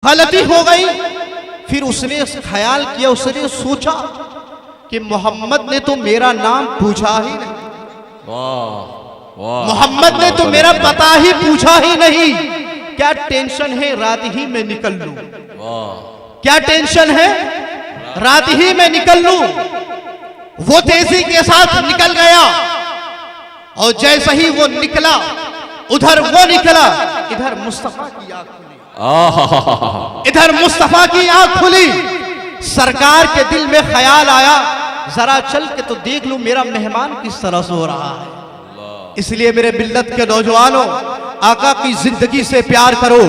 गलती हो गई। फिर उसने ख्याल किया, उसने सोचा कि मोहम्मद ने तो मेरा नाम पूछा ही नहीं, मोहम्मद ने तो मेरा पता ही पूछा ही नहीं, क्या टेंशन है रात ही में निकल लूं, क्या टेंशन है रात ही में निकल लूं। वो तेजी के साथ निकल गया और जैसे ही वो निकला, उधर वो निकला, इधर मुस्तफा की आंख खुली, इधर मुस्तफा की आंख खुली। सरकार के दिल में ख्याल आया, जरा चल के तो देख लूं मेरा मेहमान किस तरह से हो रहा है। इसलिए मेरे मिल्लत के नौजवानों, आका की जिंदगी से प्यार करो,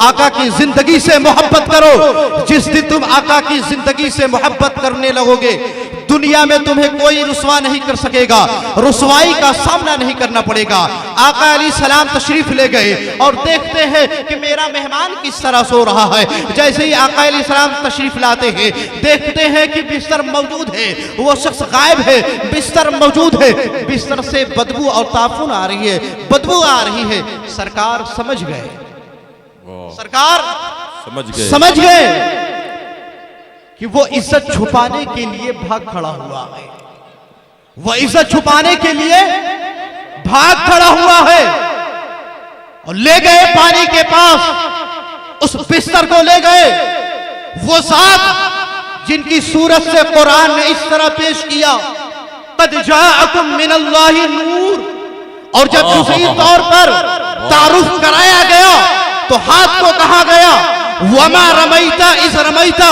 आका की जिंदगी से मोहब्बत करो। जिस दिन तुम आका की जिंदगी से मोहब्बत करने लगोगे, दुनिया में तुम्हें कोई रुसवा नहीं कर सकेगा, रुसवाई का सामना नहीं करना पड़ेगा। आका अलैहिस्सलाम तशरीफ ले गए और देखते हैं कि मेरा मेहमान किस तरह सो रहा है। जैसे ही आका अलैहिस्सलाम तशरीफ लाते हैं, देखते हैं कि बिस्तर मौजूद है, वो शख्स गायब है, बिस्तर मौजूद है, बिस्तर से बदबू और ताफुन आ रही है, बदबू आ रही है। सरकार समझ गए, सरकार समझ गए कि वो इज्जत छुपाने के लिए भाग खड़ा हुआ है, वो इज्जत छुपाने के लिए भाग खड़ा हुआ है। और ले गए पानी के पास, उस बिस्तर को ले गए। वो साहब जिनकी सूरत से कुरान ने इस तरह पेश किया, क़द जाअकुम मिनल्लाहि नूर, और जब दूसरी तौर पर तारुफ कराया गया तो हाथ को कहा गया वमा रमैता इस रमैता,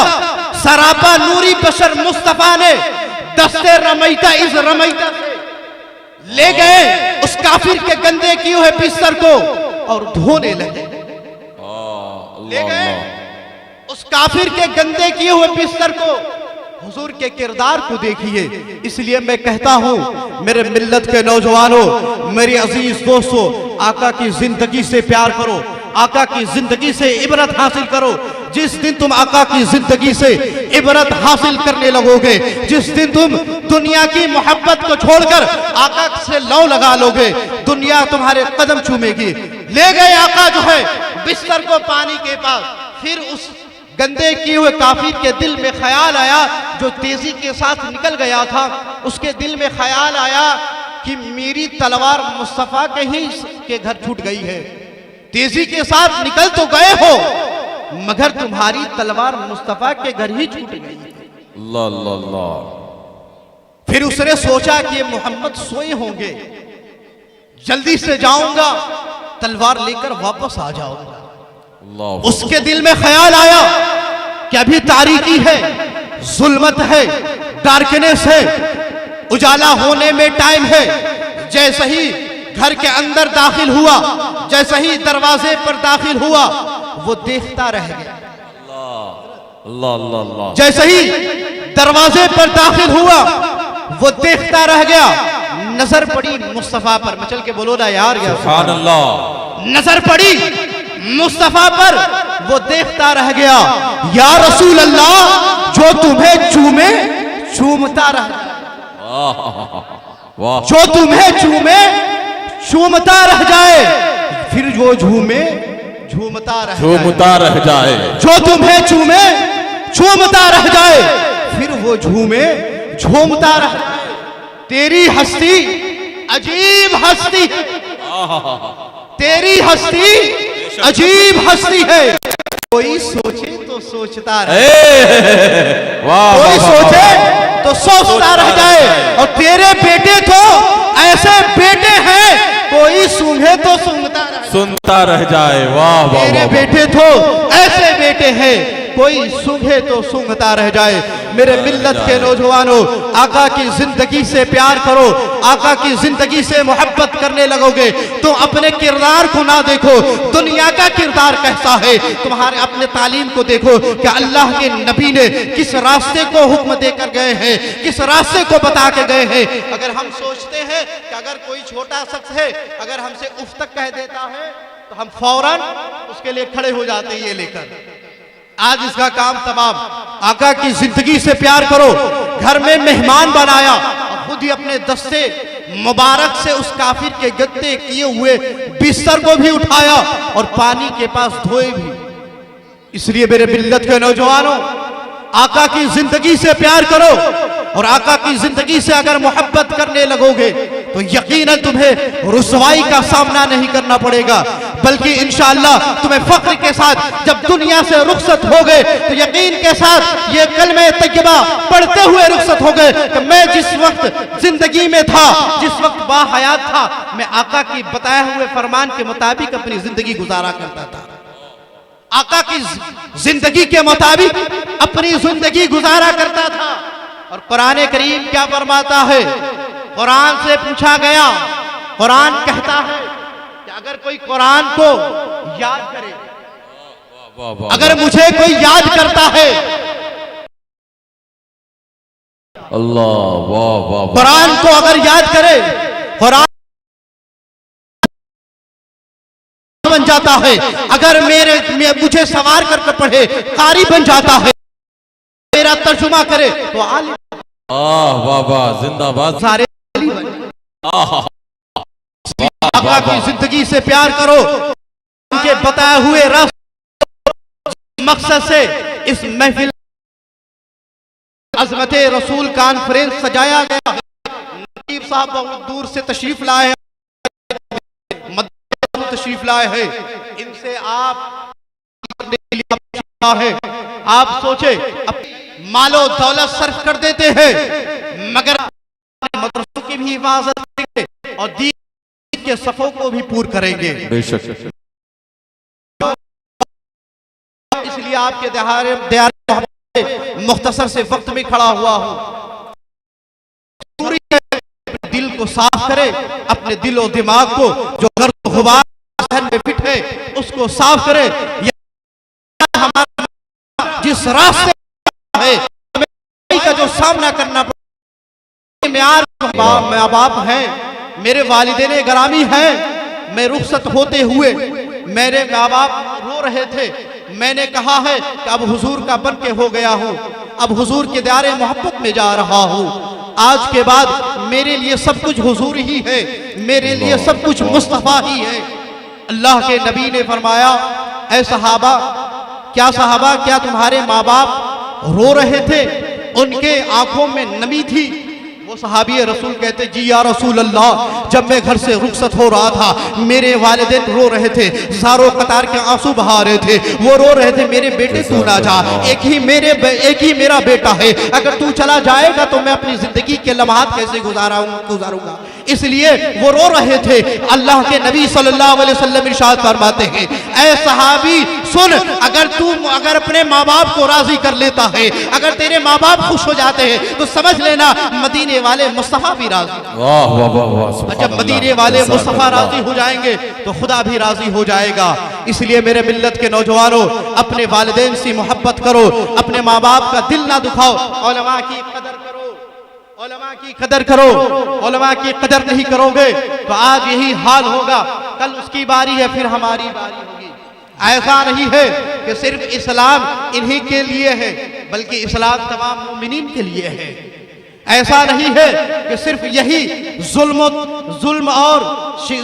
सरापा नूरी बशर मुस्तफा ने दस्ते रमैता इस रमैता से ले गए उस काफिर के गंदे किए हुए बिस्तर को और धोने लगे। ले गए उस काफिर के गंदे किए हुए बिस्तर को। हुजूर के किरदार को देखिए। इसलिए मैं कहता हूं मेरे मिल्लत के नौजवानों, मेरे अजीज दोस्तों, आका की जिंदगी से प्यार करो, आका की जिंदगी से इबरत हासिल करो। जिस दिन तुम आका की जिंदगी से इबरत हासिल करने लगोगे, जिस दिन तुम दुनिया की मोहब्बत को छोड़कर आका से लौ लगा लोगे, दुनिया तुम्हारे कदम चूमेगी। ले गए आका जो है बिस्तर को पानी के पास। फिर उस गंदे किए हुए काफिर के दिल में ख्याल आया, जो तेजी के साथ निकल गया था, उसके दिल में ख्याल आया कि मेरी तलवार मुस्तफा के घर छूट गई है। तेजी के साथ निकल तो गए हो, मगर तुम्हारी तलवार मुस्तफा के घर ही छूट गई। अल्लाह अल्लाह अल्लाह। फिर उसने सोचा कि ये मोहम्मद सोए होंगे, जल्दी से जाऊंगा, तलवार लेकर वापस आ जाऊंगा। उसके दिल में ख्याल आया कि अभी तारीकी है, जुल्मत है, डार्कनेस है, उजाला होने में टाइम है। जैसे ही घर के अंदर दाखिल हुआ, जैसे ही दरवाजे पर दाखिल हुआ, वो देखता रह गया। अल्लाह अल्लाह अल्लाह। जैसे ही दरवाजे पर दाखिल हुआ, वो देखता रह गया। नजर पड़ी मुस्तफा पर, मचल के बोलो ना यार, सुभान अल्लाह। नजर पड़ी मुस्तफा पर, वो देखता रह गया। या रसूल अल्लाह, जो तुम्हें चूमे चूमता रह, जो तुम्हें चूमे चूमता रह जाए, फिर जो झूमे झूमता रह जाए, जो तुम्हें चूमे चूमता रह जाए, फिर वो झूमे झूमता रह जाए। तेरी हस्ती अजीब हस्ती है, तेरी हस्ती अजीब हस्ती है। कोई सोचे तो सोचता रहे, कोई सोचे तो सोचता रह जाए। और तेरे बेटे तो ऐसे बेटे हैं, कोई सूंघे तो सुनता रह जाए। वाह वाह। तेरे बेटे तो ऐसे बेटे हैं, कोई सूंघे तो सूंघता रह जाए। मेरे मिल्लत के नौजवानों, आका की जिंदगी से प्यार करो, आका की जिंदगी से मोहब्बत करने लगोगे तो अपने किरदार को ना देखो, दुनिया का किरदार कैसा है। तुम्हारे अपने तालीम को देखो कि अल्लाह के नबी ने किस रास्ते को हुक्म देकर गए हैं, किस रास्ते को बता के गए हैं। अगर हम सोचते हैं कि अगर कोई छोटा शख्स है, अगर हमसे उफ तक कह देता है तो हम फौरन उसके लिए खड़े हो जाते हैं ये लेकर। आज इसका काम तमाम। आका की जिंदगी से प्यार करो। घर में मेहमान बनाया, खुद ही अपने दस्ते मुबारक से उस काफिर के गद्दे किए हुए बिस्तर को भी उठाया और पानी के पास धोए भी। इसलिए मेरे मिल्लत के नौजवानों, आका की जिंदगी से प्यार करो और आका की जिंदगी से अगर मोहब्बत करने लगोगे तो यकीनन तुम्हें रुसवाई का सामना नहीं करना पड़ेगा, बल्कि इंशाअल्लाह तुम्हें फख्र के साथ जब दुनिया से रुखसत हो गए तो यकीन के साथ ये कलमे तय्यबा पढ़ते हुए रुखसत हो गए कि मैं जिस वक्त जिंदगी में था, जिस वक्त बाहयात था, मैं आका की बताए हुए फरमान के मुताबिक अपनी जिंदगी गुजारा करता था। आका की जिंदगी के मुताबिक अपनी जिंदगी गुजारा करता था। और कुरान करीम क्या फरमाता है? कुरान से पूछा गया, कुरान कहता है कि अगर कोई कुरान को याद करे, अगर मुझे कोई याद करता है, अल्लाह वाह वाह, कुरान को अगर याद करे, कुरान बन जाता है। अगर मुझे सवार करके पढ़े, कारी बन जाता है, मेरा तर्जुमा करे तो आलिम। वाह वाह, जिंदाबाद। सारे आका की जिंदगी से प्यार करो, उनके बताए हुए रास्ते मकसद से इस महफिल अज़मत रसूल कॉन्फ्रेंस सजाया गया है। नकीब साहब बहुत दूर से तशरीफ लाए हैं, तशरीफ लाए हैं, इनसे आप है, आप सोचे मालो दौलत सर्फ कर देते हैं, मगर मदरसों की भी हिफाजत करेंगे और दीन के सफों को भी पूर करेंगे बेशक। इसलिए आपके मुख्तसर से वक्त में खड़ा हुआ हूं। दिल को साफ करे, अपने दिल और दिमाग को जो गर्द गुबार जहन में फिट है उसको साफ करे। हमारा जिस रास्ते है का जो सामना करना पड़े, माँ बाप हैं, मेरे वालिदैन गरामी हैं। मैं रुखसत होते हुए मेरे माँ बाप रो रहे थे। मैंने कहा है कि अब हुजूर का बन के हो गया हूँ, अब हुजूर के दायरे मोहब्बत में जा रहा हूँ। आज के बाद मेरे लिए सब कुछ हुजूर ही है, मेरे लिए सब कुछ मुस्तफा ही है। अल्लाह के नबी ने फरमाया, ऐ सहाबा, क्या सहाबा, क्या तुम्हारे माँ बाप रो रहे थे? उनके आंखों में नमी थी। वो सहाबी रसूल कहते, जी या रसूल अल्लाह, जब मैं घर से रुखसत हो रहा था मेरे वालिदैन रो रहे थे, ज़ारो कतार के आंसू बहा रहे थे। वो रो रहे थे, मेरे बेटे तू ना जा, एक ही मेरा बेटा है, अगर तू चला जाएगा तो मैं अपनी जिंदगी के लम्हात कैसे गुजारूंगा। इसलिए वो रो रहे थे। अल्लाह के नबी सल्लल्लाहु अलैहि वसल्लम इरशाद फरमाते हैं, ऐ सहाबी सुन, अगर अपने माँ बाप को राजी कर लेता है, अगर तेरे माँ बाप खुश हो जाते हैं तो समझ लेना मदीने वाले मुस्तफा भी राजी। वाह वाह वाह, जब मदीने वाले मुस्तफा राजी हो जाएंगे तो खुदा भी राजी हो जाएगा। इसलिए मेरे मिल्लत के नौजवानों, अपने वालिदैन से मोहब्बत करो, अपने माँ बाप का दिल ना दुखाओ, उलमा की कदर करो, उलमा की कदर करो। उलमा की कदर नहीं करोगे तो आज यही हाल होगा, कल उसकी बारी है, फिर हमारी बारी होगी। ऐसा नहीं है कि सिर्फ इस्लाम इन्हीं के लिए है, बल्कि इस्लाम तमाम मोमिनीन के लिए है। ऐसा नहीं है कि सिर्फ यही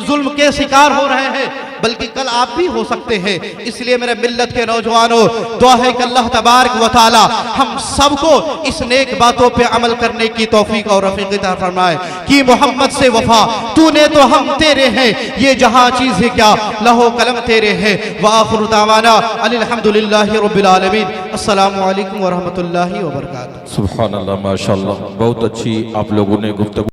जुल्म के शिकार हो रहे हैं, बल्कि कल आप भी हो सकते हैं। इसलिए मेरे मिल्लत के नौजवानों, दुआ है कि अल्लाह तबारक व तआला हम सबको इस नेक बातों पे अमल करने की तौफीक और रफ़ीक अता फरमाए कि मोहम्मद से वफा, तूने तो हम तेरे हैं, ये जहां चीज़ है क्या, लहो कलम तेरे हैं। व आखिरु दावाना अनिल हम्दुलिल्लाहि रब्बिल आलमीन। अस्सलामु अलैकुम व रहमतुल्लाहि व बरकातुहू। सुभान अल्लाह, माशाअल्लाह, बहुत अच्छी आप लोगों ने गुफ्तगू